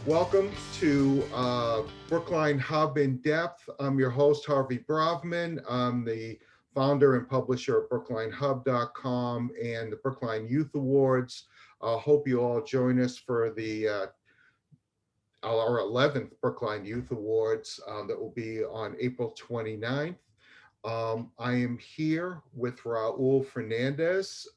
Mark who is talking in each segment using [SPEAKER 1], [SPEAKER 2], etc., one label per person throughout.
[SPEAKER 1] Welcome to Brookline Hub In-Depth. I'm your host, Harvey Bravman. I'm the founder and publisher of BrooklineHub.com and the Brookline Youth Awards. Hope you all join us for our 11th Brookline Youth Awards that will be on April 29th. I am here with Raul Fernandez,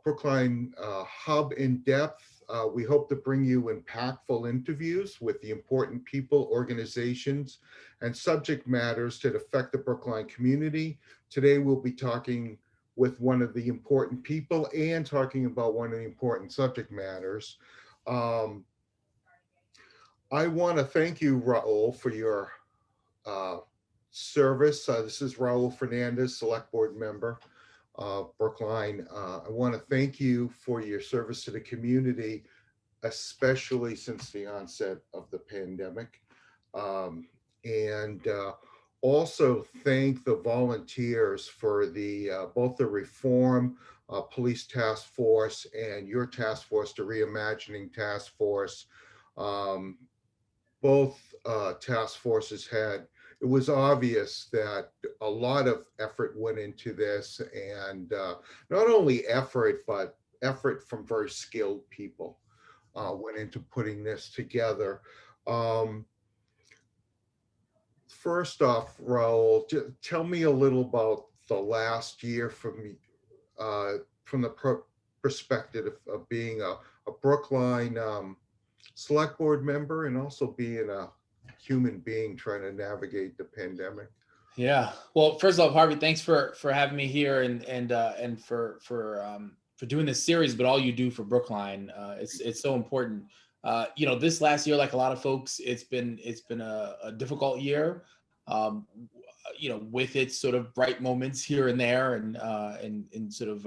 [SPEAKER 1] Brookline Hub In-Depth. We hope to bring you impactful interviews with the important people, organizations, and subject matters that affect the Brookline community. Today, we'll be talking with one of the important people and talking about one of the important subject matters. I want to thank you, Raul, for your service. This is Raul Fernandez, Select Board Member. Brookline, I want to thank you for your service to the community, especially since the onset of the pandemic. And also thank the volunteers for both the Reform Police Task Force and your task force, the Reimagining Task Force. Both task forces it was obvious that a lot of effort went into this, and not only effort, but effort from very skilled people went into putting this together. First off, Raul, tell me a little about the last year from the perspective of being a Brookline Select Board member and also being a human being trying to navigate the pandemic.
[SPEAKER 2] Yeah. Well, first off, Harvey, thanks for having me here and for doing this series, but all you do for Brookline, it's so important. This last year, like a lot of folks, it's been a difficult year. With its sort of bright moments here and there, and sort of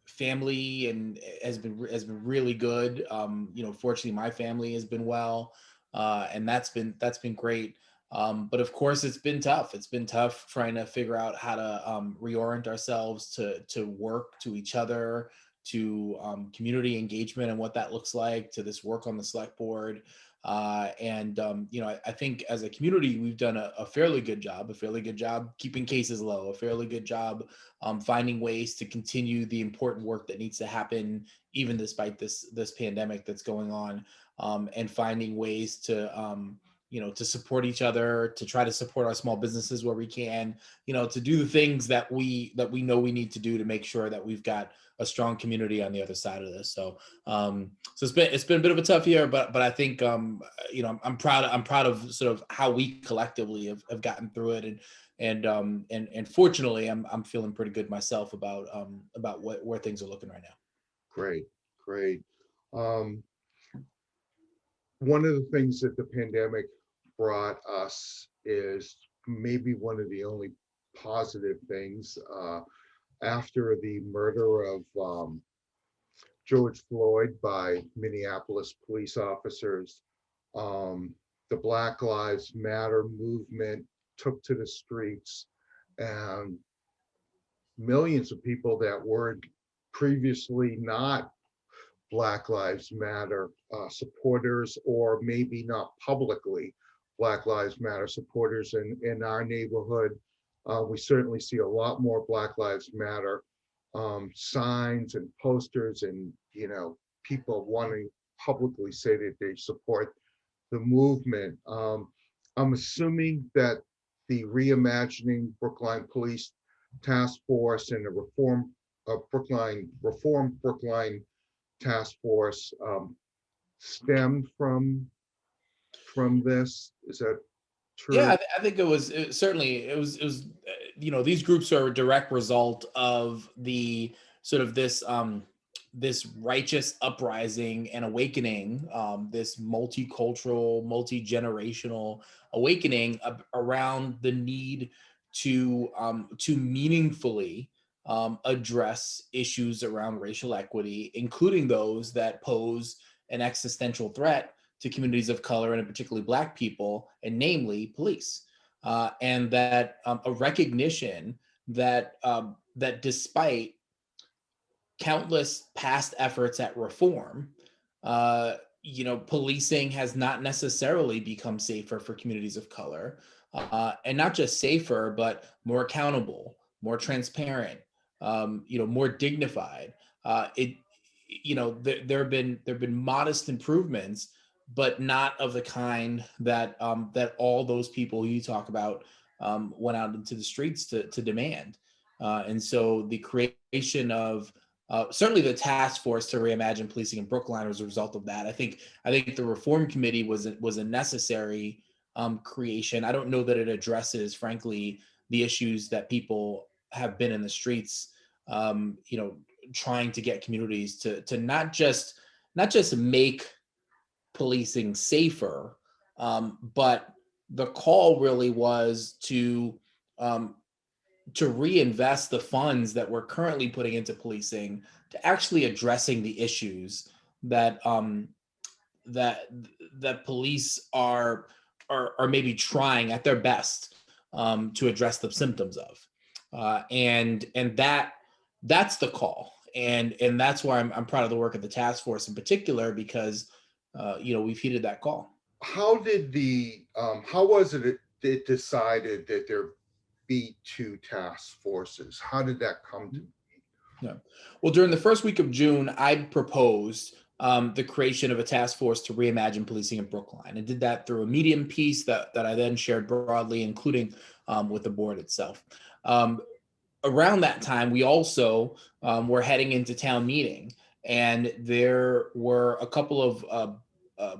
[SPEAKER 2] family and has been really good. Fortunately, my family has been well, and that's been great. But of course, it's been tough. It's been tough trying to figure out how to reorient ourselves to work, to each other, to community engagement and what that looks like, to this work on the select board. I think as a community, we've done a fairly good job keeping cases low, a fairly good job finding ways to continue the important work that needs to happen, even despite this pandemic that's going on, and finding ways to support each other, to try to support our small businesses where we can, to do the things that we know we need to do to make sure that we've got a strong community on the other side of this. So it's been a bit of a tough year, but I think I'm proud of sort of how we collectively have gotten through it, and fortunately I'm feeling pretty good myself about where things are looking right now.
[SPEAKER 1] Great. One of the things that the pandemic brought us is maybe one of the only positive things after the murder of George Floyd by Minneapolis police officers. The Black Lives Matter movement took to the streets, and millions of people that were previously not Black Lives Matter supporters, or maybe not publicly Black Lives Matter supporters in our neighborhood. We certainly see a lot more Black Lives Matter signs and posters, and people wanting publicly say that they support the movement. I'm assuming that the Reimagining Brookline Police Task Force and the Reform Brookline Task Force stemmed from this. Is that true?
[SPEAKER 2] Yeah, I think it was these groups are a direct result of the sort of this righteous uprising and awakening, this multicultural, multi-generational awakening around the need to meaningfully address issues around racial equity, including those that pose an existential threat to communities of color, and particularly Black people, and namely police. And that a recognition that that despite countless past efforts at reform, policing has not necessarily become safer for communities of color, and not just safer, but more accountable, more transparent, more dignified. It, there have been modest improvements, but not of the kind that all those people you talk about went out into the streets to demand. And so the creation of certainly the task force to reimagine policing in Brookline was a result of that. I think the reform committee was a necessary creation. I don't know that it addresses, frankly, the issues that people have been in the streets, trying to get communities to not just make policing safer, but the call really was um, to reinvest the funds that we're currently putting into policing to actually addressing the issues that that that police are maybe trying at their best to address the symptoms of, and that's the call, and that's why I'm proud of the work of the task force in particular, because we've heeded that call.
[SPEAKER 1] How was it decided that there be two task forces? How did that come to?
[SPEAKER 2] Yeah. Well, during the first week of June, I proposed the creation of a task force to reimagine policing in Brookline. I did that through a Medium piece that I then shared broadly, including with the board itself. Around that time, we also were heading into town meeting, and there were a couple of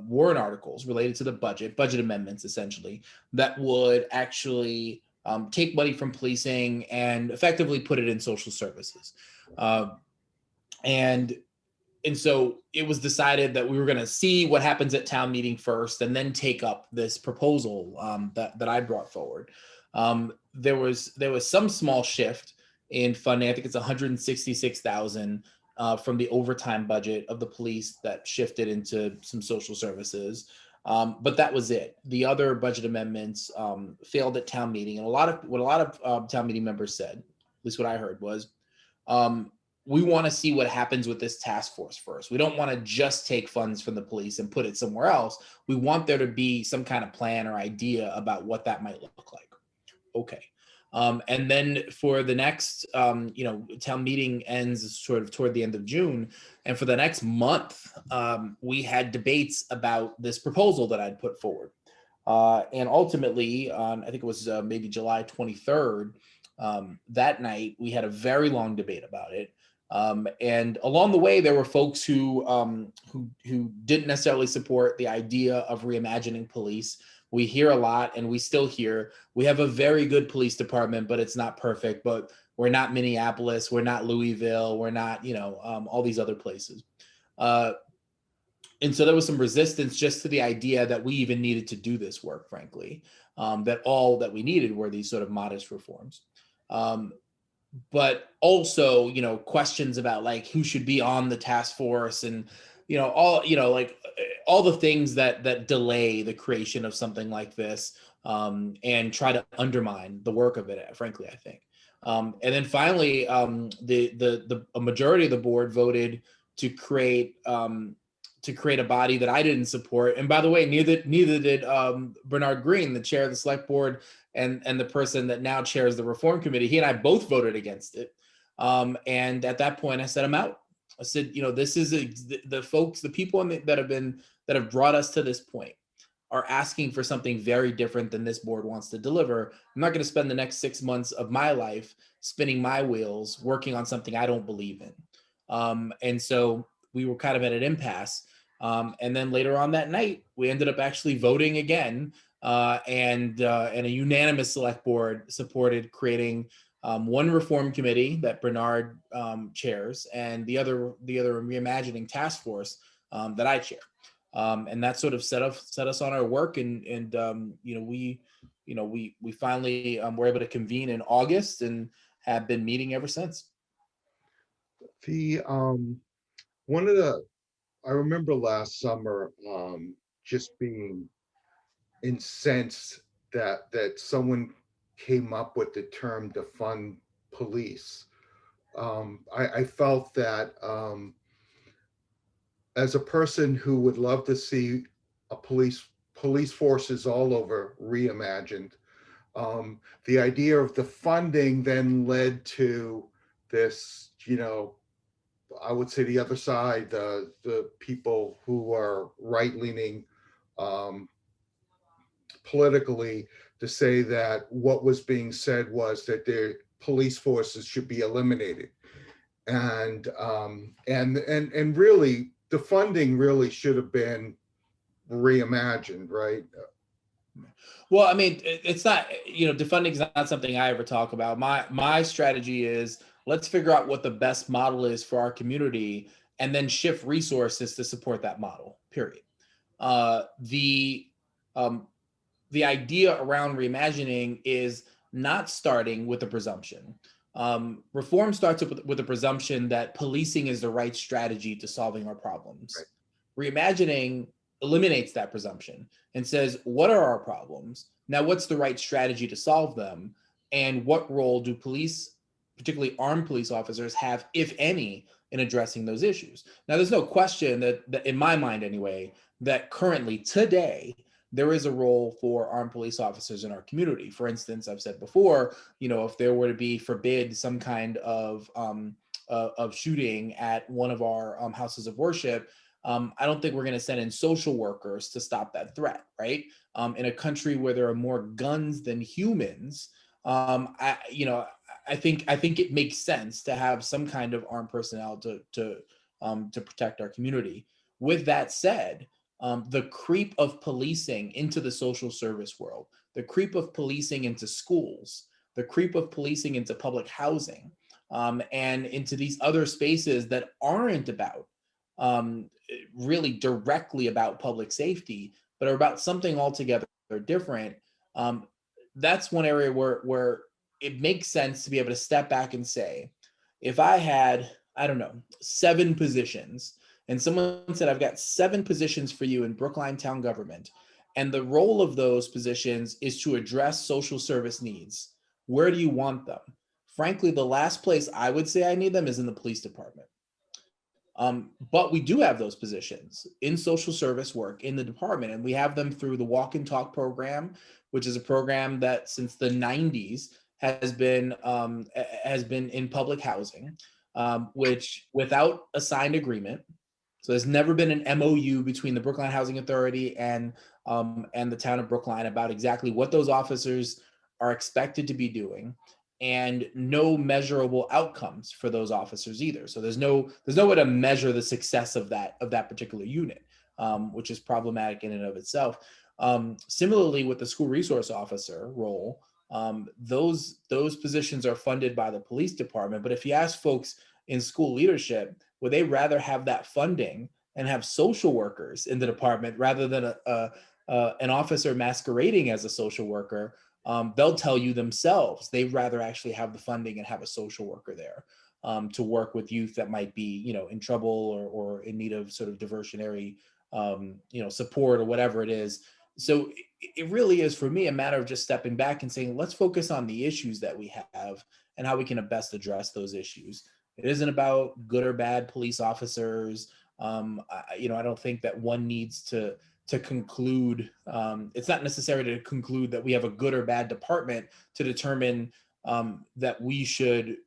[SPEAKER 2] warrant articles related to the budget amendments, essentially, that would actually take money from policing and effectively put it in social services. Uh, and and so it was decided that we were going to see what happens at town meeting first, and then take up this proposal that I brought forward. There was some small shift in funding. I think it's 166,000 from the overtime budget of the police that shifted into some social services. But that was it. The other budget amendments failed at town meeting, and a lot of town meeting members said, at least what I heard, was um, we want to see what happens with this task force first. We don't want to just take funds from the police and put it somewhere else. We want there to be some kind of plan or idea about what that might look like. Okay. And then for the next, town meeting ends sort of toward the end of June. And for the next month, we had debates about this proposal that I'd put forward. And ultimately, on I think it was maybe July 23rd, that night, we had a very long debate about it. And along the way, there were folks who didn't necessarily support the idea of reimagining police. We hear a lot, and we still hear we have a very good police department, but it's not perfect. But we're not Minneapolis, we're not Louisville, we're not all these other places. Uh, and so there was some resistance just to the idea that we even needed to do this work, frankly. That all that we needed were these sort of modest reforms. Um, but also, questions about like who should be on the task force, and all the things that delay the creation of something like this, and try to undermine the work of it, frankly, I think. And then finally, the a majority of the board voted to create a body that I didn't support. And by the way, neither did Bernard Green, the chair of the select board, and the person that now chairs the reform committee. He and I both voted against it. And at that point, I said, I'm out. I said, this is the folks, the people that have brought us to this point are asking for something very different than this board wants to deliver. I'm not going to spend the next 6 months of my life spinning my wheels working on something I don't believe in. And so we were kind of at an impasse. And then later on that night, we ended up actually voting again, and a unanimous select board supported creating one reform committee that Bernard chairs, and the other reimagining task force that I chair. And that sort of set us on our work, and we finally were able to convene in August and have been meeting ever since.
[SPEAKER 1] The one of the I remember last summer just being incensed that someone came up with the term defund police. I felt that as a person who would love to see a police forces all over reimagined, the idea of the funding then led to this, I would say the other side, the people who are right leaning um, politically, to say that what was being said was that the police forces should be eliminated, and really the funding really should have been reimagined, right?
[SPEAKER 2] Well, I mean, it's not, defunding is not something I ever talk about. My strategy is let's figure out what the best model is for our community and then shift resources to support that model, period. Uh, the um, the idea around reimagining is not starting with a presumption. Reform starts with the presumption that policing is the right strategy to solving our problems.
[SPEAKER 1] Right.
[SPEAKER 2] Reimagining eliminates that presumption and says, what are our problems? Now, what's the right strategy to solve them? And what role do police, particularly armed police officers, have, if any, in addressing those issues? Now, there's no question that in my mind anyway, that currently today, there is a role for armed police officers in our community. For instance, I've said before, if there were to be forbid some kind of shooting at one of our houses of worship, I don't think we're going to send in social workers to stop that threat, right? In a country where there are more guns than humans, I think it makes sense to have some kind of armed personnel to protect our community. With that said, the creep of policing into the social service world, the creep of policing into schools, the creep of policing into public housing, and into these other spaces that aren't about really directly about public safety, but are about something altogether different. Um, that's one area where it makes sense to be able to step back and say, if I had, I don't know, 7 positions, and someone said, I've got 7 positions for you in Brookline town government, and the role of those positions is to address social service needs, where do you want them? Frankly, the last place I would say I need them is in the police department. But we do have those positions in social service work in the department, and we have them through the Walk and Talk program, which is a program that since the 90s has been in public housing, which without a signed agreement. So there's never been an MOU between the Brookline Housing Authority and the town of Brookline about exactly what those officers are expected to be doing, and no measurable outcomes for those officers either. So there's no way to measure the success of that particular unit, which is problematic in and of itself. Similarly, with the school resource officer role, those positions are funded by the police department. But if you ask folks in school leadership, would they rather have that funding and have social workers in the department rather than an officer masquerading as a social worker? They'll tell you themselves they'd rather actually have the funding and have a social worker there to work with youth that might be, in trouble or in need of sort of diversionary, support or whatever it is. So it really is, for me, a matter of just stepping back and saying, let's focus on the issues that we have and how we can best address those issues. It isn't about good or bad police officers. I don't think that one needs to conclude. It's not necessary to conclude that we have a good or bad department to determine that we should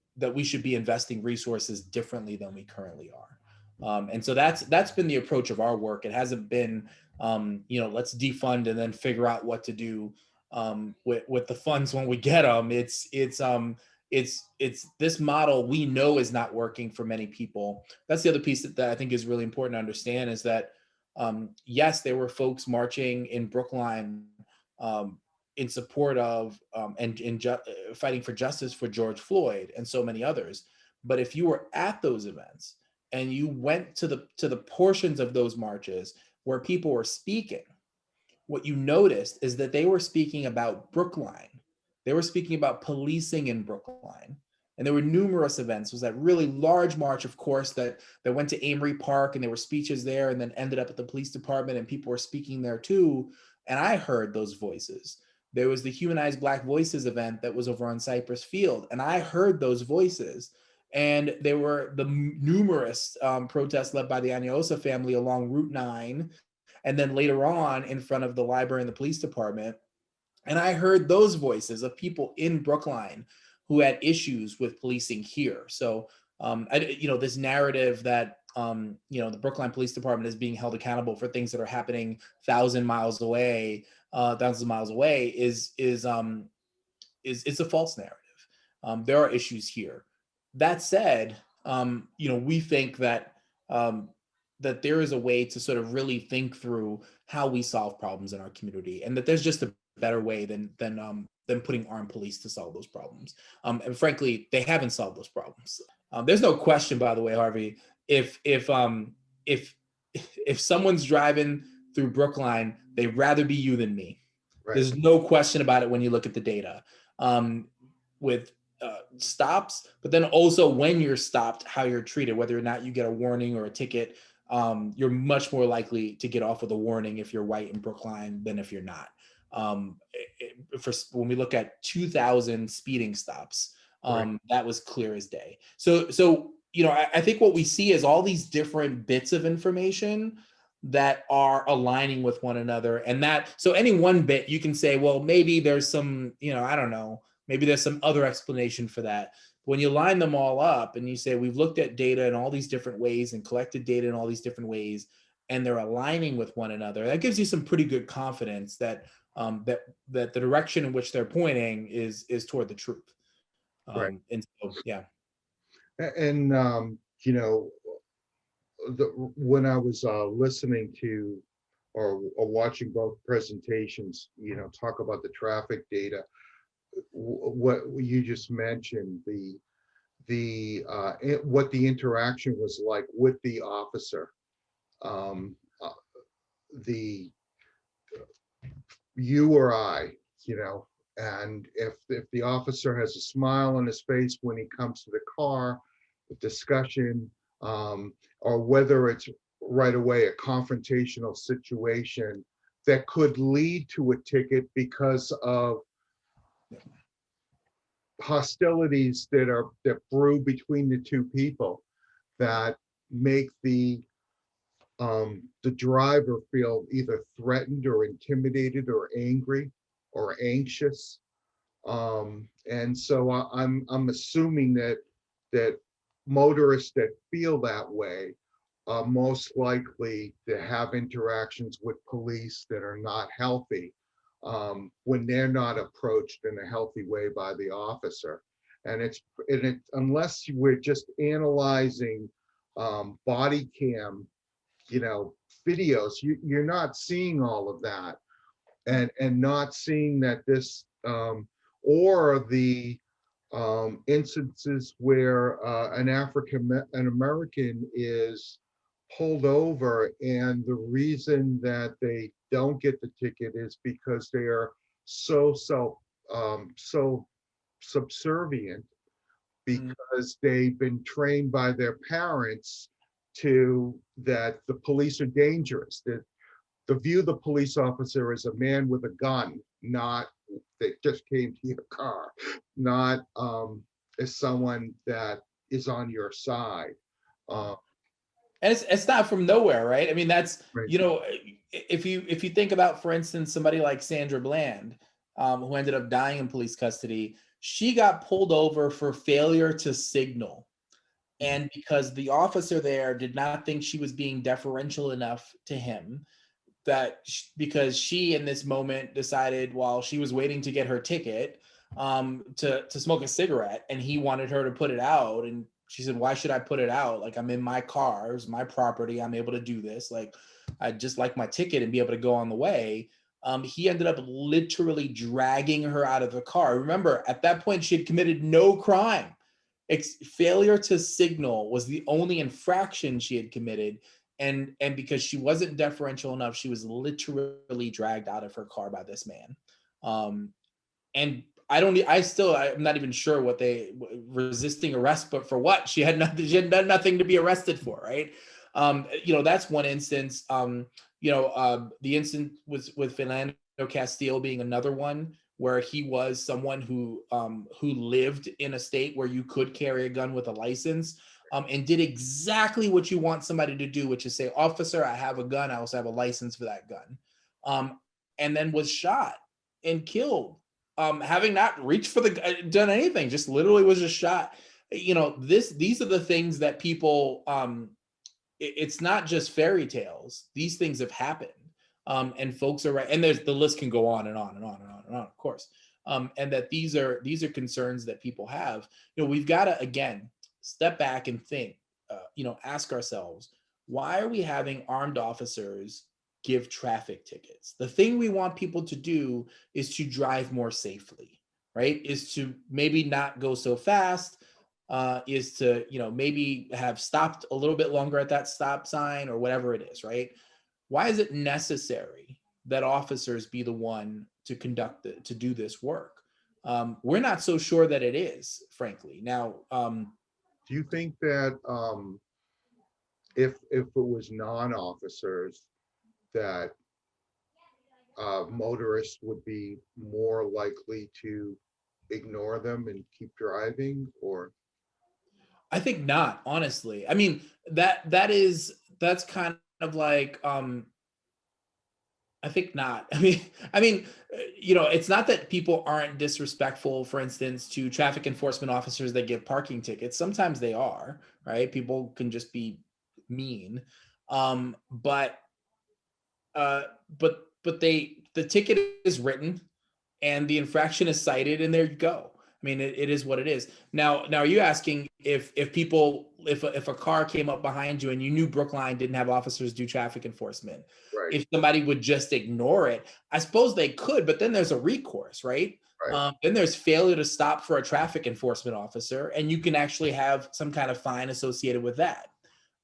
[SPEAKER 2] be investing resources differently than we currently are. And so that's been the approach of our work. It hasn't been let's defund and then figure out what to do with the funds when we get them. It's this model we know is not working for many people. That's the other piece that I think is really important to understand, is that yes, there were folks marching in Brookline in support of fighting for justice for George Floyd and so many others. But if you were at those events and you went to the portions of those marches where people were speaking, what you noticed is that they were speaking about Brookline. They were speaking about policing in Brookline. And there were numerous events. It was that really large march, of course, that went to Amory Park, and there were speeches there and then ended up at the police department, and people were speaking there too. And I heard those voices. There was the Humanize Black Voices event that was over on Cypress Field, and I heard those voices. And there were the numerous protests led by the Aniosa family along Route 9, and then later on in front of the library and the police department. And I heard those voices of people in Brookline who had issues with policing here. So, this narrative that, the Brookline Police Department is being held accountable for things that are happening thousands of miles away is a false narrative. There are issues here. That said, we think that that there is a way to sort of really think through how we solve problems in our community, and that there's just a better way than putting armed police to solve those problems. And frankly, they haven't solved those problems. There's no question, by the way, Harvey, if someone's driving through Brookline, they'd rather be you than me.
[SPEAKER 1] Right.
[SPEAKER 2] There's no question about it when you look at the data. With stops, but then also when you're stopped, how you're treated, whether or not you get a warning or a ticket, you're much more likely to get off with a warning if you're white in Brookline than if you're not. When we look at 2,000 speeding stops,
[SPEAKER 1] Right.
[SPEAKER 2] that was clear as day. So I think what we see is all these different bits of information that are aligning with one another, and so any one bit you can say, well, maybe there's some, I don't know, maybe there's some other explanation for that. When you line them all up and you say, we've looked at data in all these different ways and collected data in all these different ways, and they're aligning with one another, that gives you some pretty good confidence that that the direction in which they're pointing is toward the truth.
[SPEAKER 1] Right.
[SPEAKER 2] And so, yeah.
[SPEAKER 1] And when I was listening to or watching both presentations, talk about the traffic data, what you just mentioned, what the interaction was like with the officer, the you or I, and if the officer has a smile on his face when he comes to the car, the discussion, or whether it's right away a confrontational situation that could lead to a ticket because of hostilities that brew between the two people that make the driver feel either threatened or intimidated or angry or anxious. And so I'm assuming that motorists that feel that way are most likely to have interactions with police that are not healthy, when they're not approached in a healthy way by the officer. And unless we're just analyzing body cam, videos, you're not seeing all of that, and not seeing that this or the instances where an American is pulled over, and the reason that they don't get the ticket is because they are so subservient, because they've been trained by their parents that the police are dangerous, that the view of the police officer as a man with a gun, not that just came to your car, not as someone that is on your side.
[SPEAKER 2] And it's not from nowhere, right? I mean, that's,
[SPEAKER 1] Right.
[SPEAKER 2] If you think about, for instance, somebody like Sandra Bland, who ended up dying in police custody, she got pulled over for failure to signal. And because the officer there did not think she was being deferential enough to him, because she in this moment decided while she was waiting to get her ticket, to smoke a cigarette, and he wanted her to put it out, and she said, why should I put it out? Like, I'm in my car, it's my property, I'm able to do this. Like, I'd just like my ticket and be able to go on the way. He ended up literally dragging her out of the car. Remember, at that point, she had committed no crime. Failure to signal was the only infraction she had committed. And because she wasn't deferential enough, she was literally dragged out of her car by this man. And I'm not even sure what resisting arrest, but for what? She had done nothing to be arrested for, right? That's one instance. The instance with Fernando Castile being another one, where he was someone who lived in a state where you could carry a gun with a license, and did exactly what you want somebody to do, which is say, officer, I have a gun. I also have a license for that gun. And then was shot and killed, having not reached for done anything, just literally was just shot. These are the things that people, it's not just fairy tales. These things have happened. And folks are right. And the list can go on and on and on and on and on, of course. And that these are concerns that people have. We've got to, again, step back and think, ask ourselves, why are we having armed officers give traffic tickets? The thing we want people to do is to drive more safely, right? Is to maybe not go so fast, is to, maybe have stopped a little bit longer at that stop sign or whatever it is, right? Why is it necessary that officers be the one to to do this work? We're not so sure that it is, frankly. Now,
[SPEAKER 1] Do you think that if it was non-officers, that motorists would be more likely to ignore them and keep driving? Or
[SPEAKER 2] I think not, honestly. I mean, that's kind of like, I think not. I mean, it's not that people aren't disrespectful, for instance, to traffic enforcement officers that give parking tickets. Sometimes they are, right? People can just be mean. Um, but the ticket is written and the infraction is cited, and there you go. I mean, it is what it is. Now are you asking if a car came up behind you and you knew Brookline didn't have officers do traffic enforcement,
[SPEAKER 1] right,
[SPEAKER 2] if somebody would just ignore it? I suppose they could, but then there's a recourse, right?
[SPEAKER 1] right,
[SPEAKER 2] Then there's failure to stop for a traffic enforcement officer, and you can actually have some kind of fine associated with that.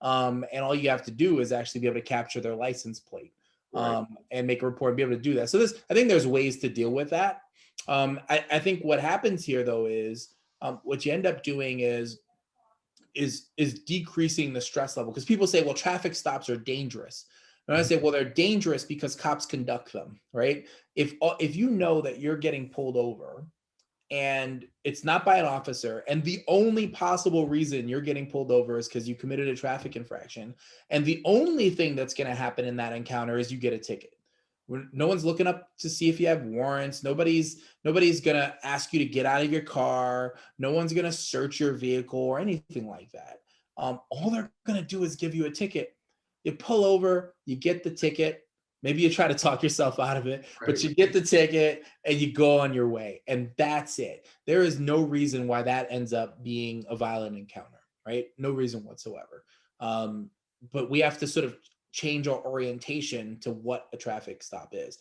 [SPEAKER 2] And all you have to do is actually be able to capture their license plate,
[SPEAKER 1] right.
[SPEAKER 2] and make a report and be able to do that. So I think there's ways to deal with that. I think what happens here, though, is what you end up doing is decreasing the stress level, because people say, well, traffic stops are dangerous. And I say, well, they're dangerous because cops conduct them, right? If you know that you're getting pulled over and it's not by an officer, and the only possible reason you're getting pulled over is because you committed a traffic infraction, and the only thing that's going to happen in that encounter is you get a ticket. No one's looking up to see if you have warrants. Nobody's going to ask you to get out of your car. No one's going to search your vehicle or anything like that. All they're going to do is give you a ticket. You pull over, you get the ticket. Maybe you try to talk yourself out of it, but
[SPEAKER 1] Right.
[SPEAKER 2] you get the ticket and you go on your way. And that's it. There is no reason why that ends up being a violent encounter, right? No reason whatsoever. But we have to sort of change our orientation to what a traffic stop is.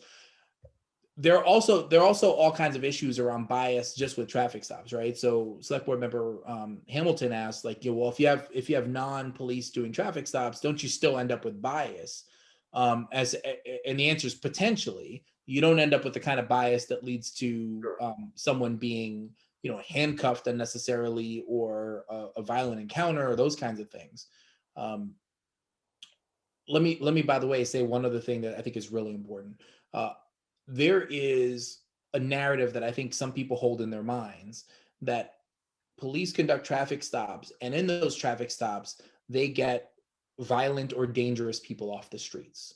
[SPEAKER 2] There are also all kinds of issues around bias just with traffic stops, right? So select board member Hamilton asked, like, well, if you have non-police doing traffic stops, don't you still end up with bias? And the answer is potentially. You don't end up with the kind of bias that leads to someone being, handcuffed unnecessarily, or a violent encounter, or those kinds of things. Let me, by the way, say one other thing that I think is really important. There is a narrative that I think some people hold in their minds, that police conduct traffic stops, and in those traffic stops, they get violent or dangerous people off the streets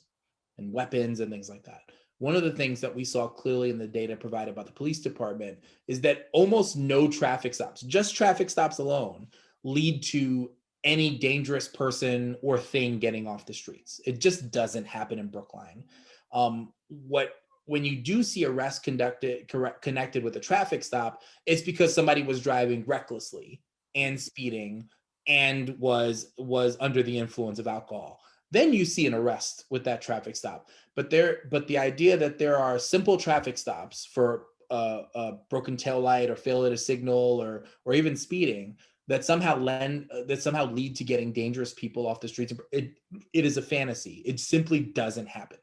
[SPEAKER 2] and weapons and things like that. One of the things that we saw clearly in the data provided by the police department is that almost no traffic stops, just traffic stops alone, lead to any dangerous person or thing getting off the streets. It just doesn't happen in Brookline. When you do see arrests connected with a traffic stop, it's because somebody was driving recklessly and speeding and was under the influence of alcohol. Then you see an arrest with that traffic stop. But the idea that there are simple traffic stops for a broken taillight or failure to signal or even speeding that somehow lead to getting dangerous people off the streets, it is a fantasy. It simply doesn't happen.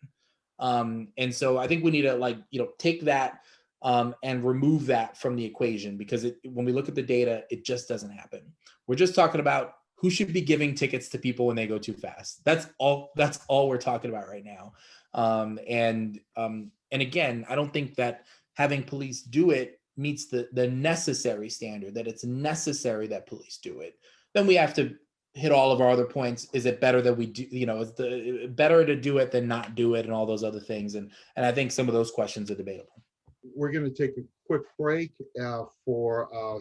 [SPEAKER 2] And so I think we need to take that and remove that from the equation, because when we look at the data, it just doesn't happen. We're just talking about who should be giving tickets to people when they go too fast. That's all we're talking about right now. And again, I don't think that having police do it meets the necessary standard, that it's necessary that police do it, then we have to hit all of our other points. Is it better that we do, is the better to do it than not do it, and all those other things? And I think some of those questions are debatable.
[SPEAKER 1] We're going to take a quick break for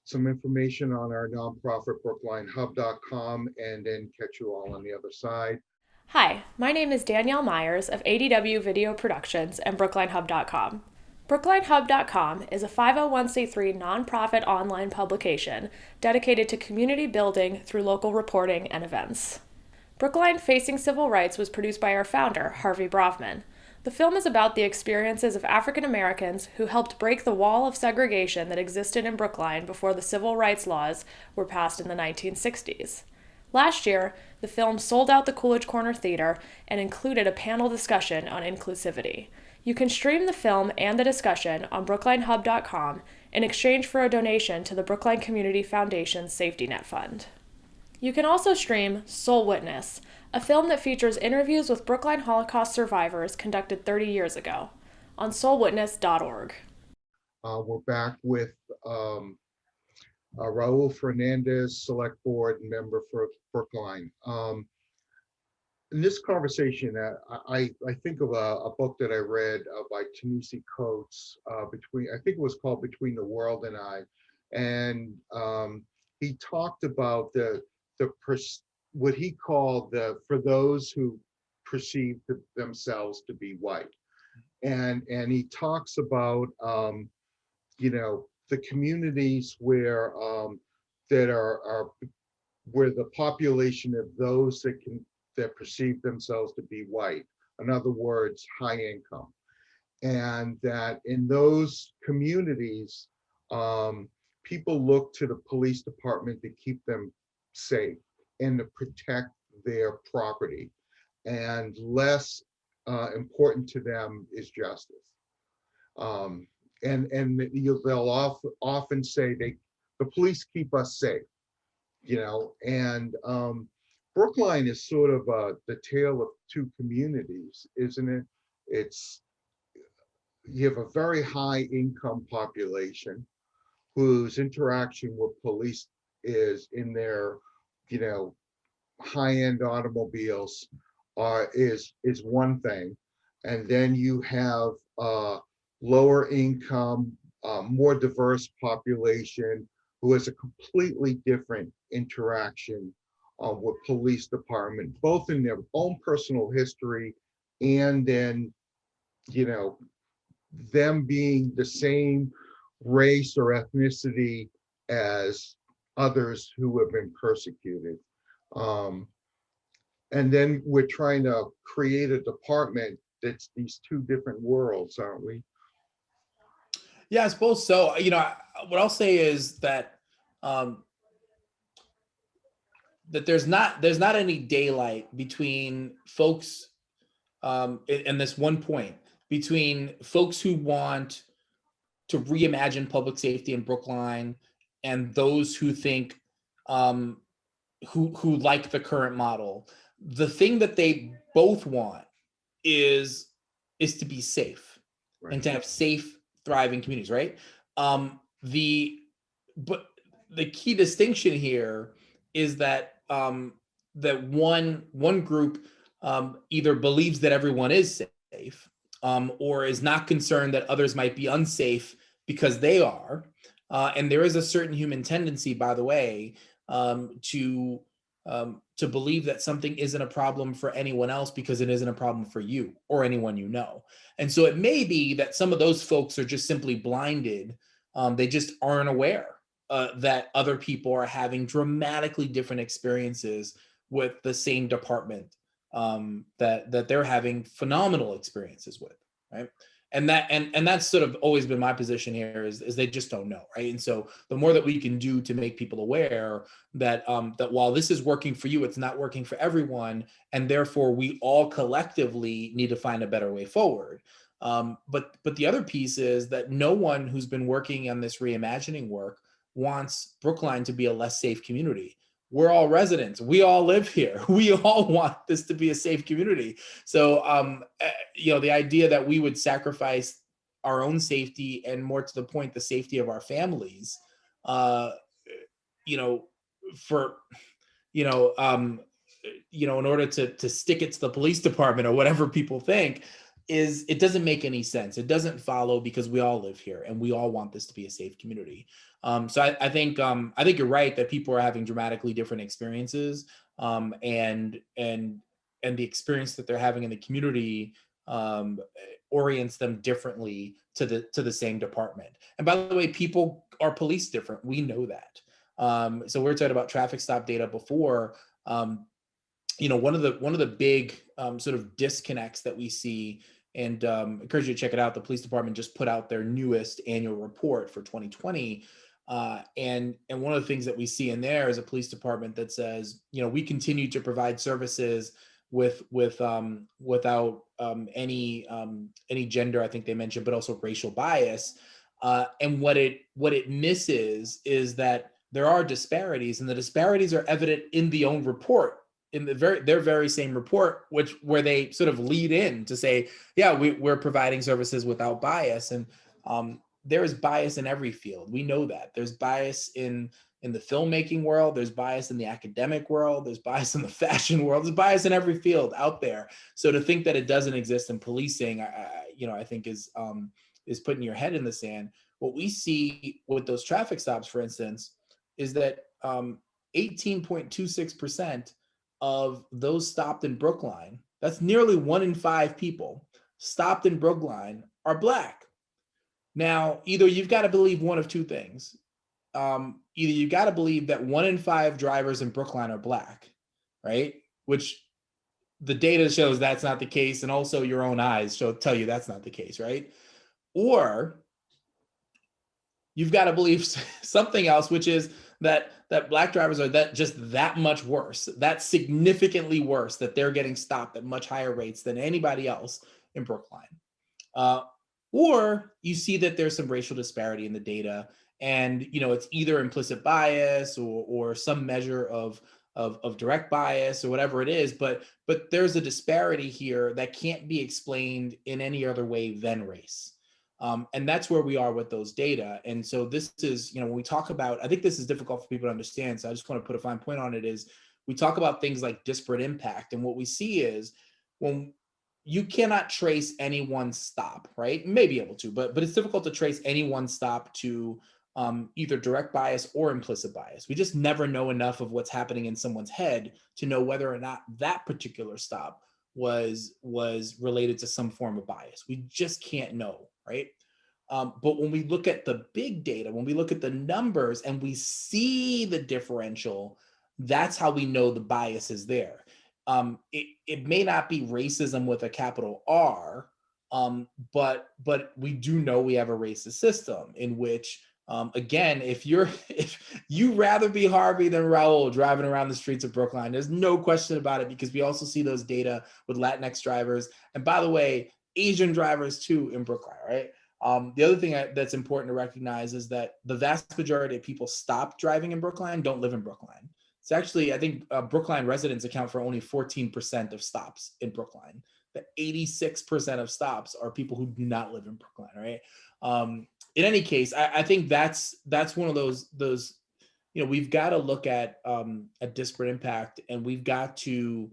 [SPEAKER 1] some information on our nonprofit BrooklineHub.com, and then catch you all on the other side.
[SPEAKER 3] Hi, my name is Danielle Myers of ADW Video Productions and BrooklineHub.com. BrooklineHub.com is a 501c3 nonprofit online publication dedicated to community building through local reporting and events. Brookline Facing Civil Rights was produced by our founder, Harvey Bravman. The film is about the experiences of African Americans who helped break the wall of segregation that existed in Brookline before the civil rights laws were passed in the 1960s. Last year, the film sold out the Coolidge Corner Theater and included a panel discussion on inclusivity. You can stream the film and the discussion on BrooklineHub.com in exchange for a donation to the Brookline Community Foundation's Safety Net Fund. You can also stream Soul Witness, a film that features interviews with Brookline Holocaust survivors conducted 30 years ago, on soulwitness.org.
[SPEAKER 1] We're back with Raul Fernandez, Select Board member for Brookline. In this conversation, I think of a book that I read by Tanisi Coates, I think it was called Between the World and I, and he talked about what he called for those who perceive themselves to be white, and he talks about the communities where that are where the population of those that perceive themselves to be white, in other words, high income, and that in those communities, people look to the police department to keep them safe and to protect their property, and less important to them is justice. And they'll often say the police keep us safe, and Brookline is sort of the tale of two communities, isn't it? You have a very high income population whose interaction with police is in their, high-end automobiles is one thing. And then you have lower income, more diverse population who has a completely different interaction with police department, both in their own personal history and then, them being the same race or ethnicity as others who have been persecuted. And then we're trying to create a department that's these two different worlds, aren't we?
[SPEAKER 2] Yeah, I suppose so. What I'll say is that that there's not any daylight between folks, and this one point, between folks who want to reimagine public safety in Brookline and those who think who like the current model. The thing that they both want is to be safe, right, and to have safe, thriving communities, right? But the key distinction here is that that one group either believes that everyone is safe, or is not concerned that others might be unsafe because they are. And there is a certain human tendency, by the way, to believe that something isn't a problem for anyone else because it isn't a problem for you or anyone you know. And so it may be that some of those folks are just simply blinded. They just aren't aware that other people are having dramatically different experiences with the same department that they're having phenomenal experiences with, right? And that's sort of always been my position here is they just don't know, right? And so the more that we can do to make people aware that that while this is working for you, it's not working for everyone, and therefore we all collectively need to find a better way forward. But the other piece is that no one who's been working on this reimagining work wants Brookline to be a less safe community. We're all residents. We all live here. We all want this to be a safe community. So, the idea that we would sacrifice our own safety, and more to the point, the safety of our families, uh, you know, for, you know, in order to stick it to the police department or whatever people think, is it doesn't make any sense. It doesn't follow, because we all live here and we all want this to be a safe community. So I think you're right that people are having dramatically different experiences, and the experience that they're having in the community orients them differently to the same department. And by the way, people are police different. We know that. So we were talking about traffic stop data before. One of the big sort of disconnects that we see, and encourage you to check it out. The police department just put out their newest annual report for 2020. And one of the things that we see in there is a police department that says, we continue to provide services without any gender, I think they mentioned, but also racial bias. And what it misses is that there are disparities, and the disparities are evident in the own report, in their very same report, where they sort of lead in to say, yeah, we're providing services without bias. And there is bias in every field. We know that. There's bias in the filmmaking world. There's bias in the academic world. There's bias in the fashion world. There's bias in every field out there. So to think that it doesn't exist in policing, I think is putting your head in the sand. What we see with those traffic stops, for instance, is that 18.26% of those stopped in Brookline, that's nearly 1 in 5 people stopped in Brookline, are Black. Now, either you've got to believe one of two things. Either you got to believe that 1 in 5 drivers in Brookline are Black, right? Which the data shows that's not the case, and also your own eyes tell you that's not the case, right? Or you've got to believe something else, which is that Black drivers are that much worse, that significantly worse, that they're getting stopped at much higher rates than anybody else in Brookline. Or you see that there's some racial disparity in the data, and it's either implicit bias or some measure of direct bias or whatever it is, but there's a disparity here that can't be explained in any other way than race. And that's where we are with those data. And so this is, when we talk about, I think this is difficult for people to understand, so I just want to put a fine point on it, is we talk about things like disparate impact. And what we see is, when you cannot trace any one stop, right? You may be able to, but it's difficult to trace any one stop to either direct bias or implicit bias. We just never know enough of what's happening in someone's head to know whether or not that particular stop was related to some form of bias. We just can't know, right? But when we look at the big data, when we look at the numbers and we see the differential, that's how we know the bias is there. It may not be racism with a capital R, but we do know we have a racist system in which, again, if you rather be Harvey than Raul driving around the streets of Brookline, there's no question about it, because we also see those data with Latinx drivers, and by the way, Asian drivers too in Brookline, right? The other thing that's important to recognize is that the vast majority of people stopped driving in Brookline don't live in Brookline. It's actually, I think Brookline residents account for only 14% of stops in Brookline. The 86% of stops are people who do not live in Brookline, right? In any case, I think that's one of those, we've got to look at a disparate impact, and we've got to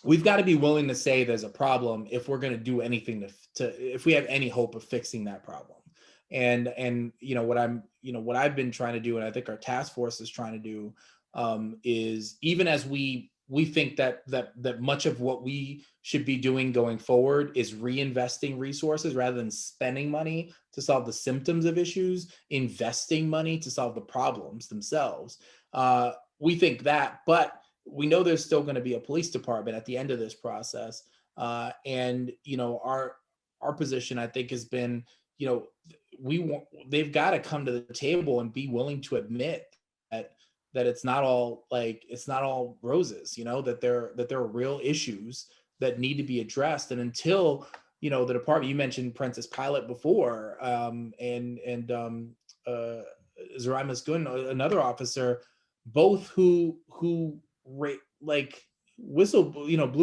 [SPEAKER 2] be willing to say there's a problem if we're going to do anything if we have any hope of fixing that problem. And what I've been trying to do, and I think our task force is trying to do, is, even as we think that much of what we should be doing going forward is reinvesting resources rather than spending money to solve the symptoms of issues, investing money to solve the problems themselves. We think that, but we know there's still going to be a police department at the end of this process. And our position, I think, has been, they've got to come to the table and be willing to admit that it's not all roses, that there are real issues that need to be addressed. And until, the department, you mentioned Prentice Pilot before, and Zarimas Gun, another officer, both who blew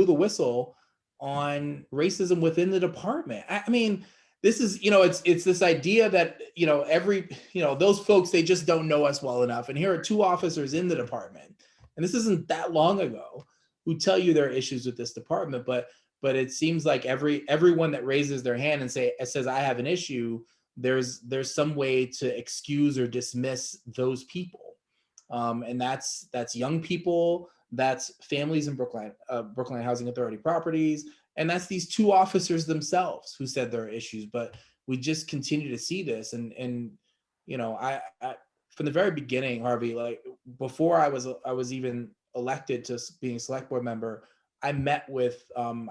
[SPEAKER 2] the whistle on racism within the department. I mean, this is, it's this idea that, those folks, they just don't know us well enough. And here are two officers in the department, and this isn't that long ago, who tell you there are issues with this department. But it seems like everyone that raises their hand and says, I have an issue, there's some way to excuse or dismiss those people. And that's young people, that's families in Brookline Housing Authority properties, and that's these two officers themselves who said there are issues. But we just continue to see this. And I from the very beginning, Harvey, like before I was even elected to being a select board member, I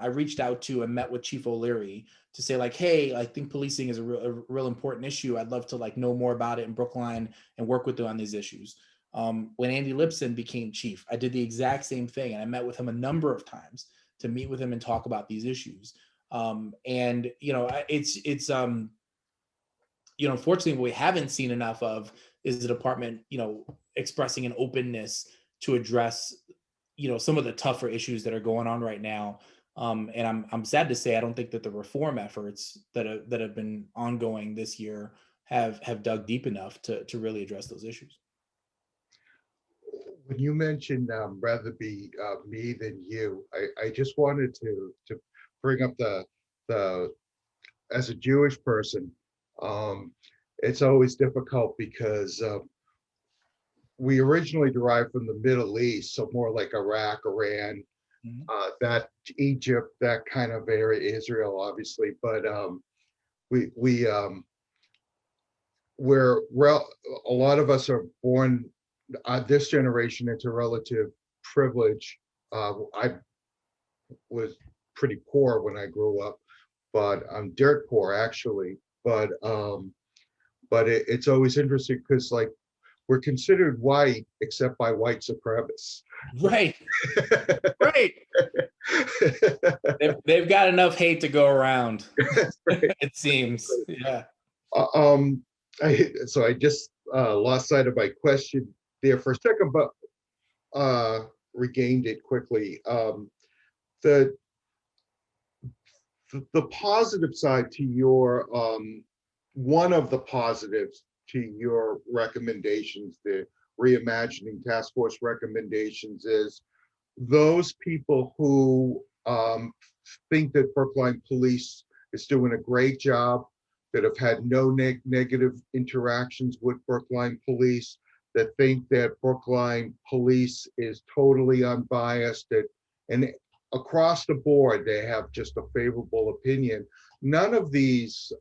[SPEAKER 2] reached out to and met with Chief O'Leary to say, like, hey, I think policing is a real important issue. I'd love to know more about it in Brookline and work with you on these issues. When Andy Lipson became chief, I did the exact same thing, and I met with him a number of times to meet with him and talk about these issues. And it's unfortunately, what we haven't seen enough of is the department, expressing an openness to address, some of the tougher issues that are going on right now. And I'm sad to say, I don't think that the reform efforts that have been ongoing this year have dug deep enough to really address those issues.
[SPEAKER 1] When you mentioned rather be me than you, I just wanted to bring up the as a Jewish person, it's always difficult because we originally derived from the Middle East, so more like Iraq, Iran, that Egypt, that kind of area, Israel, obviously. But a lot of us are born this generation into relative privilege. I was pretty poor when I grew up, but I'm dirt poor actually. But it's always interesting because like we're considered white except by white supremacists.
[SPEAKER 2] Right. Right. They've got enough hate to go around. Right. It seems. Yeah.
[SPEAKER 1] So I just lost sight of my question there for a second, but regained it quickly. The positive side to your one of the positives to your recommendations, the Reimagining Task Force recommendations, is those people who think that Brookline Police is doing a great job, that have had no negative interactions with Brookline Police, that think that Brookline Police is totally unbiased, and across the board they have just a favorable opinion. None of these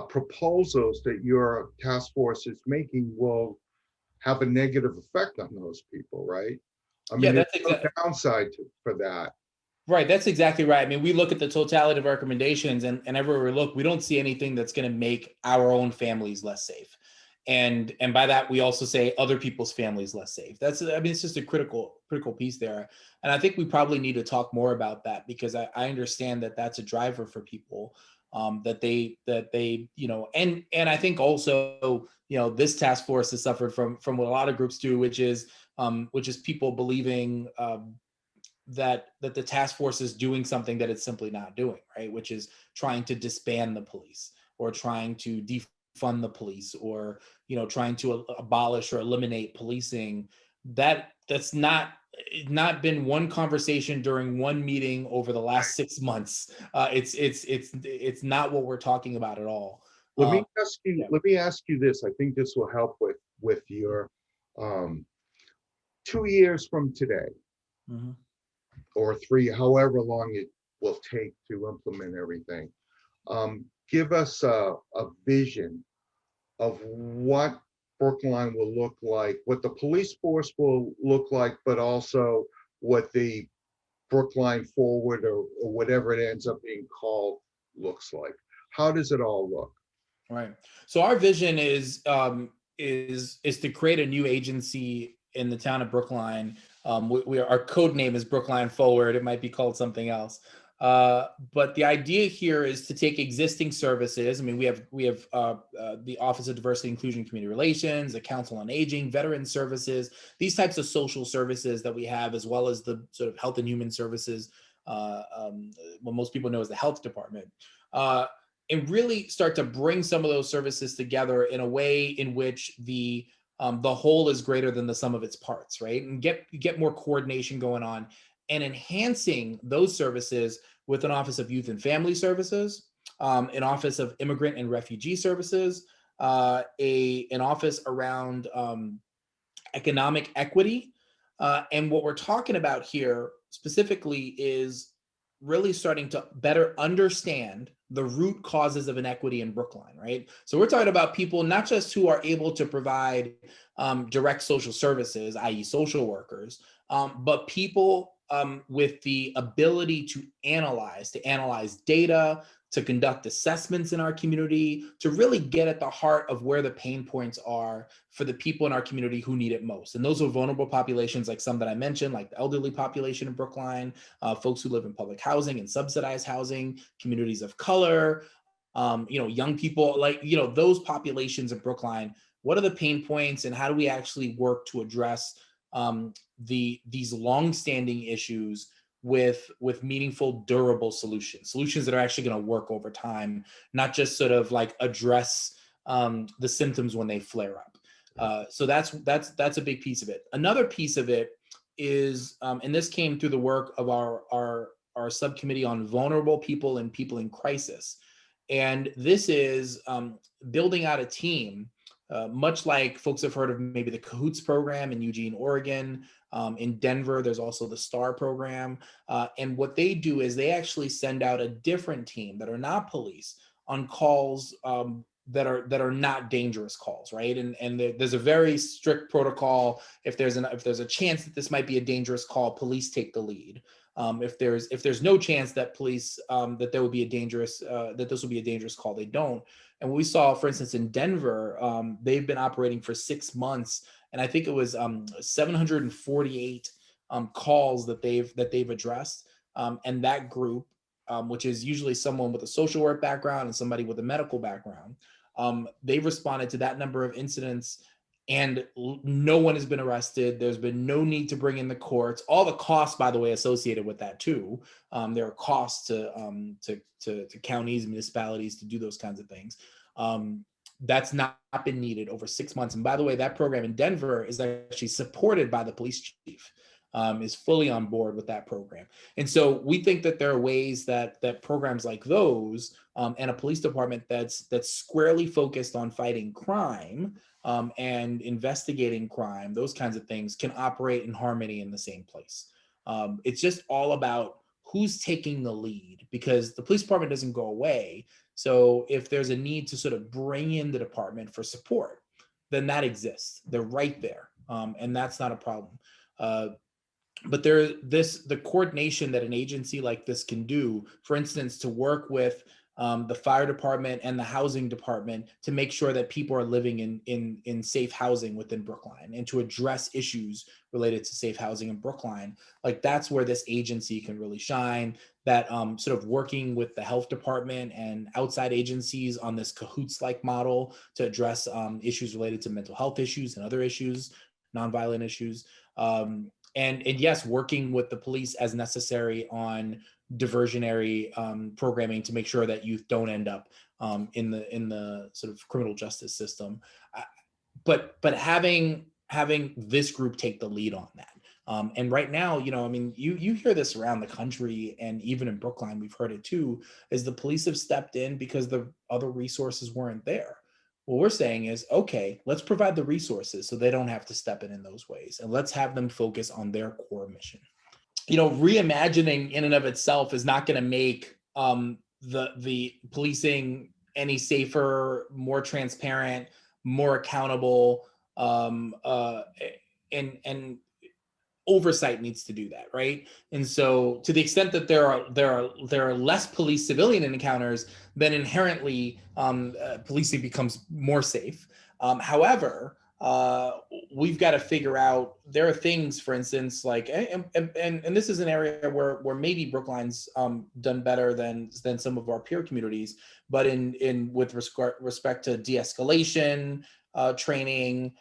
[SPEAKER 1] proposals that your task force is making will have a negative effect on those people, right? I mean,
[SPEAKER 2] that's
[SPEAKER 1] there's no downside for that.
[SPEAKER 2] Right, that's exactly right. I mean, we look at the totality of recommendations, and everywhere we look, we don't see anything that's going to make our own families less safe. And by that, we also say other people's families less safe. It's just a critical piece there. And I think we probably need to talk more about that, because I understand that that's a driver for people, that they and I think also, this task force has suffered from what a lot of groups do, which is people believing that the task force is doing something that it's simply not doing, right? Which is trying to disband the police, or trying to defund the police, or trying to abolish or eliminate policing. That's not been one conversation during one meeting over the last 6 months. It's not what we're talking about at all.
[SPEAKER 1] Let me ask you this. I think this will help with your 2 years from today. Mm-hmm. Or 3, however long it will take to implement everything. Give us a vision of what Brookline will look like, what the police force will look like, but also what the Brookline Forward or whatever it ends up being called looks like. How does it all look?
[SPEAKER 2] Right. So our vision is to create a new agency in the town of Brookline. Our code name is Brookline Forward. It might be called something else. But the idea here is to take existing services. I mean, we have the Office of Diversity, Inclusion, and Community Relations, the Council on Aging, Veteran Services, these types of social services that we have, as well as the sort of Health and Human Services, what most people know as the Health Department. and really start to bring some of those services together in a way in which the whole is greater than the sum of its parts, right? And get more coordination going on, and enhancing those services with an Office of Youth and Family Services, an Office of Immigrant and Refugee Services, an office around economic equity. And what we're talking about here specifically is really starting to better understand the root causes of inequity in Brookline, right? So we're talking about people not just who are able to provide direct social services, i.e. social workers, but people with the ability to analyze data, to conduct assessments in our community, to really get at the heart of where the pain points are for the people in our community who need it most. And those are vulnerable populations, like some that I mentioned, like the elderly population in Brookline, folks who live in public housing and subsidized housing, communities of color, young people, those populations in Brookline. What are the pain points, and how do we actually work to address these long-standing issues with meaningful, durable solutions that are actually going to work over time, not just sort of like address the symptoms when they flare up. So that's a big piece of it. Another piece of it is, and this came through the work of our subcommittee on vulnerable people and people in crisis. And this is building out a team, much like folks have heard of maybe the Cahoots program in Eugene, Oregon. In Denver, there's also the STAR program. And what they do is they actually send out a different team that are not police on calls that are not dangerous calls, right? And there's a very strict protocol. If there's a chance that this might be a dangerous call, police take the lead. If there's no chance that police that there would be a dangerous that this will be a dangerous call, they don't. And what we saw, for instance, in Denver, they've been operating for 6 months, and I think it was 748 calls that they've addressed. And that group, which is usually someone with a social work background and somebody with a medical background, they've responded to that number of incidents, and no one has been arrested. There's been no need to bring in the courts. All the costs, by the way, associated with that too. There are costs to counties, municipalities to do those kinds of things. That's not been needed over 6 months. And by the way, that program in Denver is actually supported by the police chief, is fully on board with that program. And so we think that there are ways that programs like those, and a police department that's squarely focused on fighting crime and investigating crime, those kinds of things, can operate in harmony in the same place. It's just all about who's taking the lead, because the police department doesn't go away. So if there's a need to sort of bring in the department for support, then that exists. They're right there, and that's not a problem. But the coordination that an agency like this can do, for instance, to work with the fire department and the housing department to make sure that people are living in safe housing within Brookline, and to address issues related to safe housing in Brookline, like that's where this agency can really shine. That sort of working with the health department and outside agencies on this Cahoots-like model to address issues related to mental health issues and other issues, nonviolent issues. And yes, working with the police as necessary on diversionary programming to make sure that youth don't end up in the sort of criminal justice system. But having this group take the lead on that. And right now, you hear this around the country, and even in Brookline, we've heard it too, is the police have stepped in because the other resources weren't there. What we're saying is, okay, let's provide the resources so they don't have to step in those ways, and let's have them focus on their core mission. Reimagining in and of itself is not going to make the policing any safer, more transparent, more accountable, and oversight needs to do that, right? And so, to the extent that there are less police civilian encounters, then inherently policing becomes more safe. However, we've got to figure out, there are things, for instance, like, and this is an area where maybe Brookline's done better than some of our peer communities, but in with respect to de-escalation training,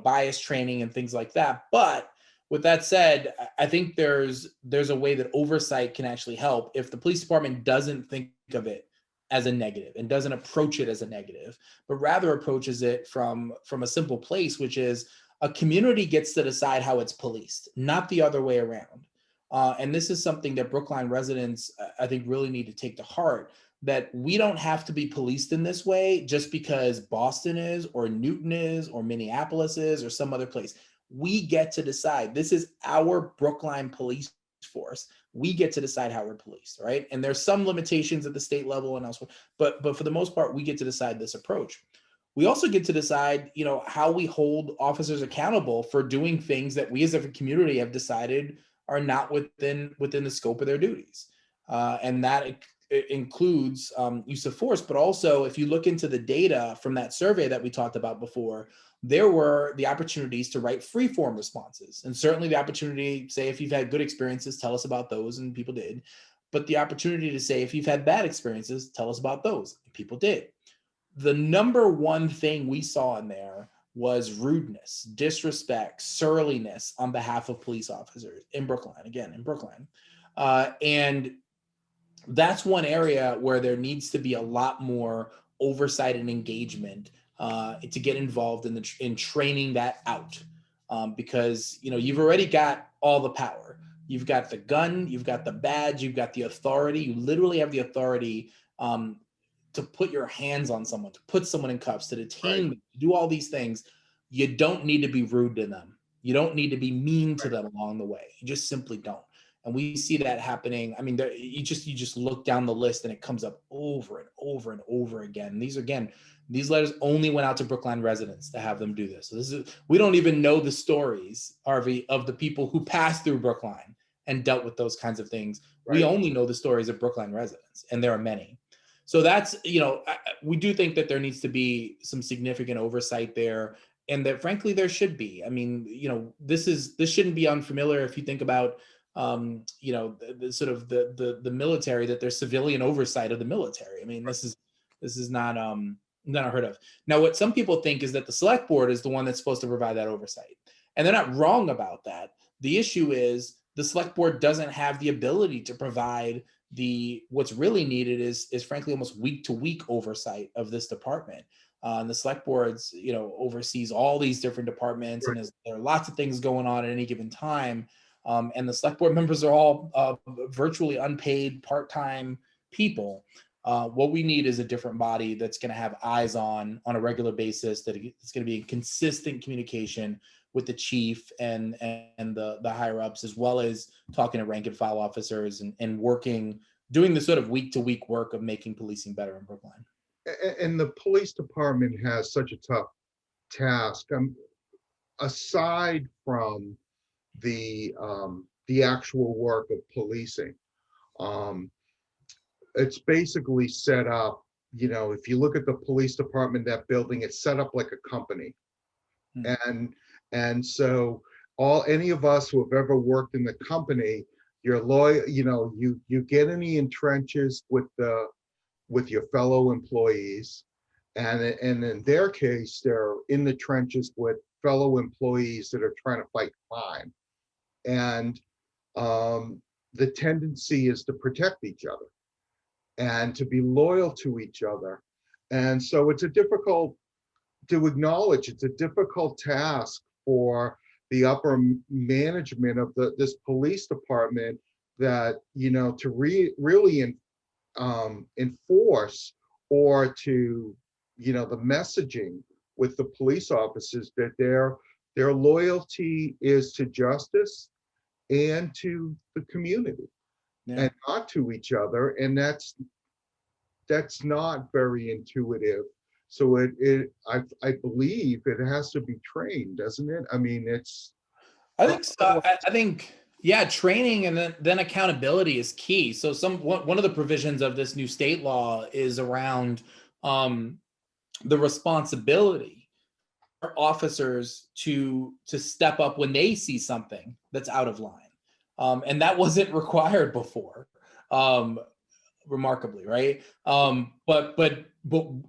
[SPEAKER 2] bias training and things like that. But with that said, I think there's a way that oversight can actually help if the police department doesn't think of it as a negative and doesn't approach it as a negative, but rather approaches it from a simple place, which is a community gets to decide how it's policed, not the other way around. And this is something that Brookline residents, I think, really need to take to heart, that we don't have to be policed in this way just because Boston is, or Newton is, or Minneapolis is, or some other place. We get to decide. This is our Brookline police force. We get to decide how we're policed, right? And there's some limitations at the state level and elsewhere, but for the most part, we get to decide this approach. We also get to decide, how we hold officers accountable for doing things that we as a community have decided are not within the scope of their duties. And that it includes use of force, but also if you look into the data from that survey that we talked about before, there were the opportunities to write free form responses, and certainly the opportunity, say, if you've had good experiences, tell us about those, and people did. But the opportunity to say, if you've had bad experiences, tell us about those, and people did. The number one thing we saw in there was rudeness, disrespect, surliness on behalf of police officers in Brookline. And that's one area where there needs to be a lot more oversight and engagement to get involved in training that out, because you've already got all the power. You've got the gun, you've got the badge, you've got the authority. You literally have the authority to put your hands on someone, to put someone in cuffs, to detain them, to do all these things. You don't need to be rude to them. You don't need to be mean to them along the way. You just simply don't. And we see that happening. I mean, you just look down the list and it comes up over and over and over again. And these letters only went out to Brookline residents to have them do this. So we don't even know the stories, Harvey, of the people who passed through Brookline and dealt with those kinds of things. Right. We only know the stories of Brookline residents, and there are many. So that's, we do think that there needs to be some significant oversight there, and that frankly there should be. I mean, this shouldn't be unfamiliar if you think about the sort of the military, that there's civilian oversight of the military. I mean, this is not unheard of. Now, what some people think is that the select board is the one that's supposed to provide that oversight, and they're not wrong about that. The issue is the select board doesn't have the ability to provide what's really needed is frankly almost week to week oversight of this department. And the select boards, oversees all these different departments, and there are lots of things going on at any given time. And the select board members are all virtually unpaid part-time people. What we need is a different body that's going to have eyes on a regular basis, that it's going to be in consistent communication with the chief and the higher ups, as well as talking to rank and file officers and doing the sort of week to week work of making policing better in Brookline.
[SPEAKER 1] And the police department has such a tough task. Aside from the actual work of policing, it's basically set up, if you look at the police department, that building, it's set up like a company. And so any of us who have ever worked in the company, you're loyal, you get in trenches with your fellow employees, and in their case, they're in the trenches with fellow employees that are trying to fight crime. And the tendency is to protect each other and to be loyal to each other. And so it's a difficult task for the upper management of this police department, that to really enforce, or to the messaging with the police officers, that their loyalty is to justice and to the community, and not to each other. And that's not very intuitive. So I believe it has to be trained, doesn't it? I mean,
[SPEAKER 2] I think so. I think, yeah, training and then accountability is key. So one of the provisions of this new state law is around the responsibility for officers to step up when they see something that's out of line, and that wasn't required before. remarkably, right? But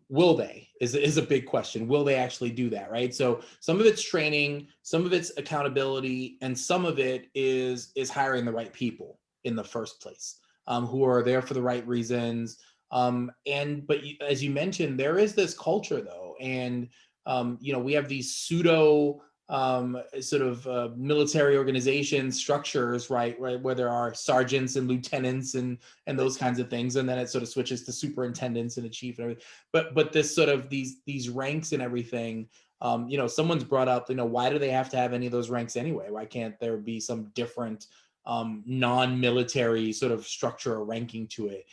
[SPEAKER 2] will they is a big question. Will they actually do that, right? So some of it's training, some of it's accountability, and some of it is hiring the right people in the first place, who are there for the right reasons. As you mentioned, there is this culture though, and we have these pseudo sort of military organization structures, right, where there are sergeants and lieutenants and those kinds of things, and then it sort of switches to superintendents and a chief and everything. But this sort of these ranks and everything. Someone's brought up, why do they have to have any of those ranks anyway? Why can't there be some different non-military sort of structure or ranking to it?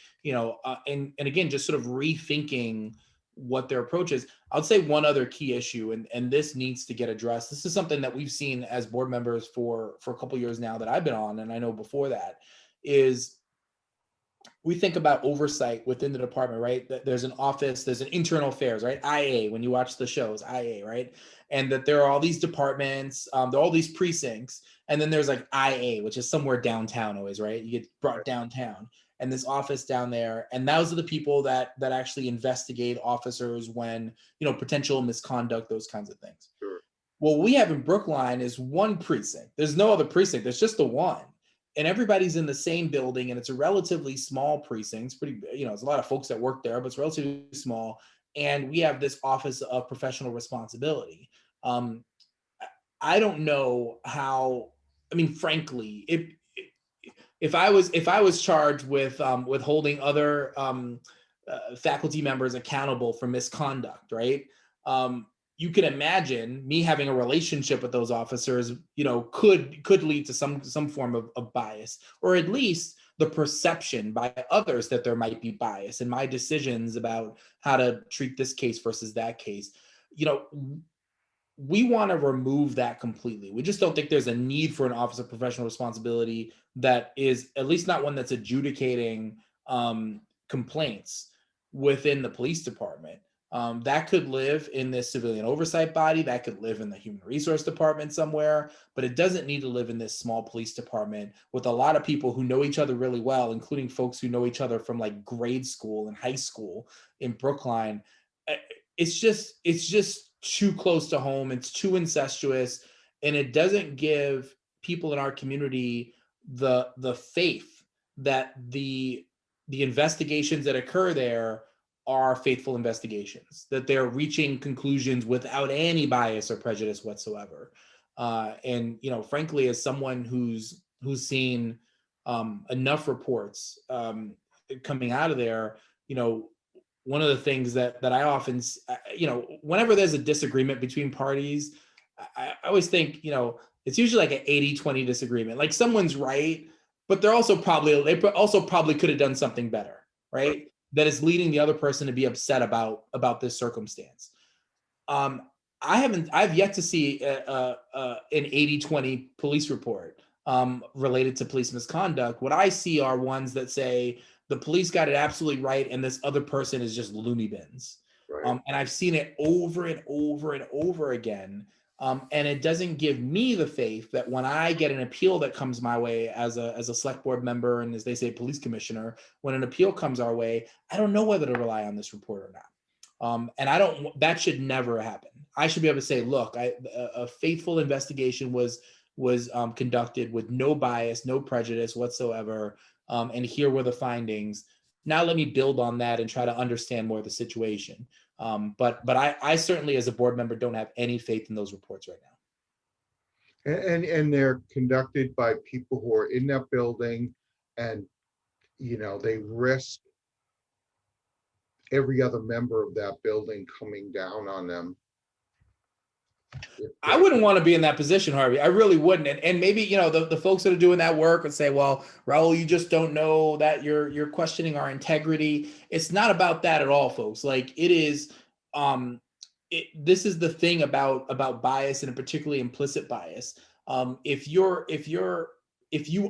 [SPEAKER 2] And again, just sort of rethinking what their approach is. I would say one other key issue, and this needs to get addressed. This is something that we've seen as board members for a couple of years now that I've been on, and I know before that, is we think about oversight within the department, right? That there's an office, there's an internal affairs, right? IA, when you watch the shows, IA, right? And that there are all these departments, there are all these precincts, and then there's like IA, which is somewhere downtown always, right? You get brought downtown, and this office down there, and those are the people that actually investigate officers when, potential misconduct, those kinds of things.
[SPEAKER 1] Sure.
[SPEAKER 2] What we have in Brookline is one precinct. There's no other precinct. There's just the one. And everybody's in the same building, and it's a relatively small precinct. It's pretty, there's a lot of folks that work there, but it's relatively small. And we have this Office of Professional Responsibility. I don't know how. I mean, frankly, if I was charged with holding other faculty members accountable for misconduct, right? You can imagine me having a relationship with those officers, could lead to some form of bias, or at least the perception by others that there might be bias in my decisions about how to treat this case versus that case. We want to remove that completely. We just don't think there's a need for an Office of Professional Responsibility that is at least not one that's adjudicating complaints within the police department. That could live in this civilian oversight body, that could live in the human resource department somewhere, but it doesn't need to live in this small police department with a lot of people who know each other really well, including folks who know each other from like grade school and high school in Brookline. It's just too close to home. It's too incestuous, and it doesn't give people in our community the faith that the investigations that occur there are faithful investigations, that they're reaching conclusions without any bias or prejudice whatsoever. And frankly, as someone who's seen enough reports coming out of there, one of the things that I often, whenever there's a disagreement between parties, I always think, it's usually like an 80-20 disagreement. Like someone's right, but they also probably could have done something better, right? That is leading the other person to be upset about this circumstance. I've yet to see an 80-20 police report related to police misconduct. What I see are ones that say the police got it absolutely right, and this other person is just loony bins. Right. And I've seen it over and over and over again. And it doesn't give me the faith that when I get an appeal that comes my way as a select board member, and as they say, police commissioner, when an appeal comes our way, I don't know whether to rely on this report or not. And that should never happen. I should be able to say, look, a faithful investigation was conducted with no bias, no prejudice whatsoever. And here were the findings. Now let me build on that and try to understand more of the situation. But I certainly, as a board member, don't have any faith in those reports right now.
[SPEAKER 1] And they're conducted by people who are in that building, and they risk every other member of that building coming down on them.
[SPEAKER 2] I wouldn't want to be in that position, Harvey. I really wouldn't. And maybe, the folks that are doing that work would say, well, Raul, you just don't know that you're questioning our integrity. It's not about that at all, folks. Like it is, this is the thing about bias, and particularly implicit bias. If you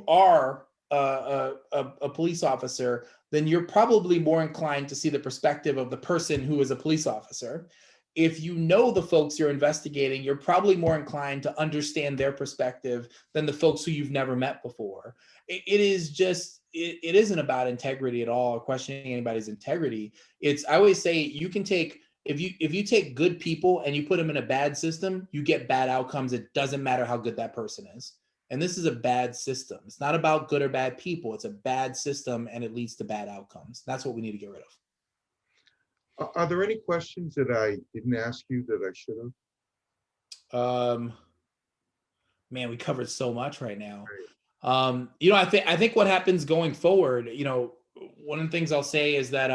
[SPEAKER 2] are a police officer, then you're probably more inclined to see the perspective of the person who is a police officer. If you know the folks you're investigating, you're probably more inclined to understand their perspective than the folks who you've never met before. It is just, it isn't about integrity at all, or questioning anybody's integrity. I always say, you can take, if you take good people and you put them in a bad system, you get bad outcomes. It doesn't matter how good that person is. And this is a bad system. It's not about good or bad people. It's a bad system, and it leads to bad outcomes. That's what we need to get rid of.
[SPEAKER 1] Are there any questions that I didn't ask you that I should have?
[SPEAKER 2] Man, we covered so much right now.
[SPEAKER 1] Right.
[SPEAKER 2] I think what happens going forward, one of the things I'll say is that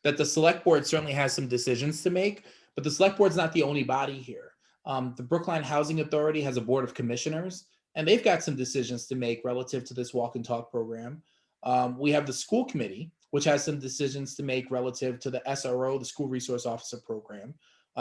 [SPEAKER 2] that the select board certainly has some decisions to make, but the select board's not the only body here. The Brookline Housing Authority has a board of commissioners, and they've got some decisions to make relative to this walk and talk program. We have the school committee, which has some decisions to make relative to the SRO, the school resource officer program.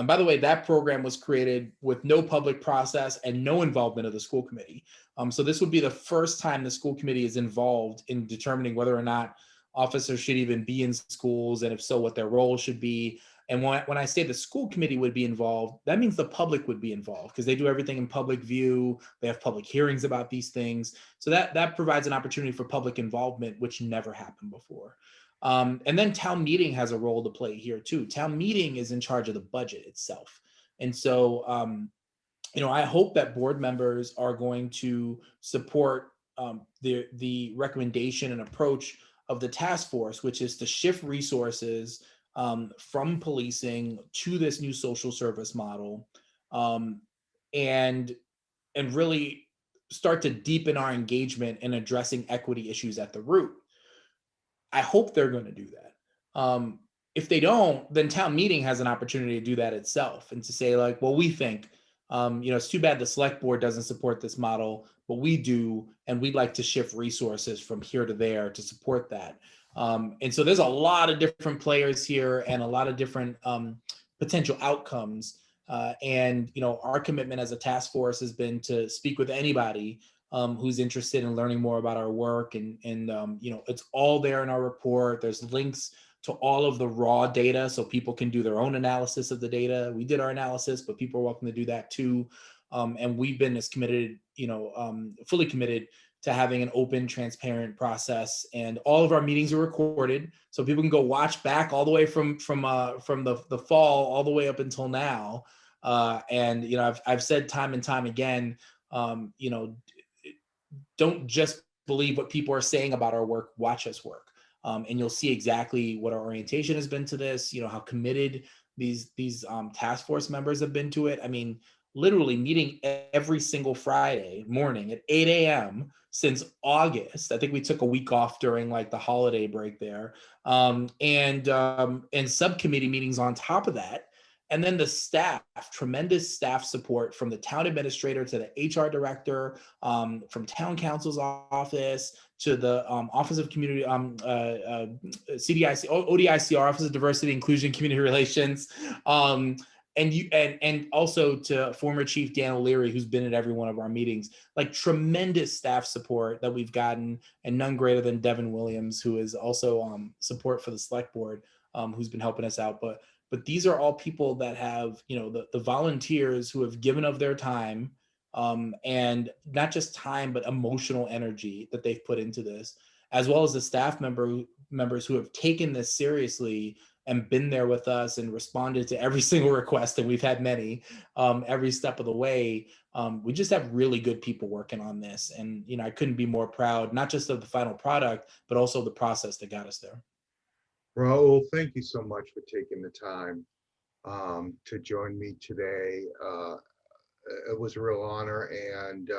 [SPEAKER 2] By the way, that program was created with no public process and no involvement of the school committee. So this would be the first time the school committee is involved in determining whether or not officers should even be in schools, and if so, what their role should be. And when I say the school committee would be involved, that means the public would be involved, because they do everything in public view. They have public hearings about these things. So that provides an opportunity for public involvement, which never happened before. And then town meeting has a role to play here too. Town meeting is in charge of the budget itself. And so, I hope that board members are going to support the recommendation and approach of the task force, which is to shift resources from policing to this new social service model, and really start to deepen our engagement in addressing equity issues at the root. I hope they're going to do that. If they don't, then town meeting has an opportunity to do that itself, and to say, like, well, we think, it's too bad the select board doesn't support this model, but we do, and we'd like to shift resources from here to there to support that. And so there's a lot of different players here and a lot of different potential outcomes. And our commitment as a task force has been to speak with anybody who's interested in learning more about our work. And it's all there in our report. There's links to all of the raw data, so people can do their own analysis of the data. We did our analysis, but people are welcome to do that too. And we've been as committed, fully committed to having an open, transparent process. And all of our meetings are recorded, so people can go watch back all the way from the fall all the way up until now. And I've said time and time again, don't just believe what people are saying about our work. Watch us work. And you'll see exactly what our orientation has been to this, how committed these task force members have been to it. I mean, literally meeting every single Friday morning at 8 a.m. since August. I think we took a week off during like the holiday break there, and subcommittee meetings on top of that. And then the staff, tremendous staff support from the town administrator to the HR director, from town council's office to the Office of Community, CDIC, ODICR, Office of Diversity, Inclusion, Community Relations, and also to former Chief Dan O'Leary, who's been at every one of our meetings. Like, tremendous staff support that we've gotten, and none greater than Devin Williams, who is also support for the select board, who's been helping us out. But these are all people that have, the volunteers who have given of their time, and not just time, but emotional energy that they've put into this, as well as the staff members who have taken this seriously and been there with us and responded to every single request, and we've had many, every step of the way. We just have really good people working on this. And, I couldn't be more proud, not just of the final product, but also the process that got us there.
[SPEAKER 1] Raul, thank you so much for taking the time to join me today. It was a real honor, and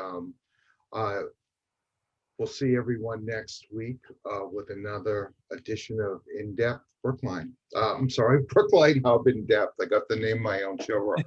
[SPEAKER 1] we'll see everyone next week with another edition of In-Depth Brookline. I'm sorry, Brookline Hub In-Depth. I got the name of my own show wrong.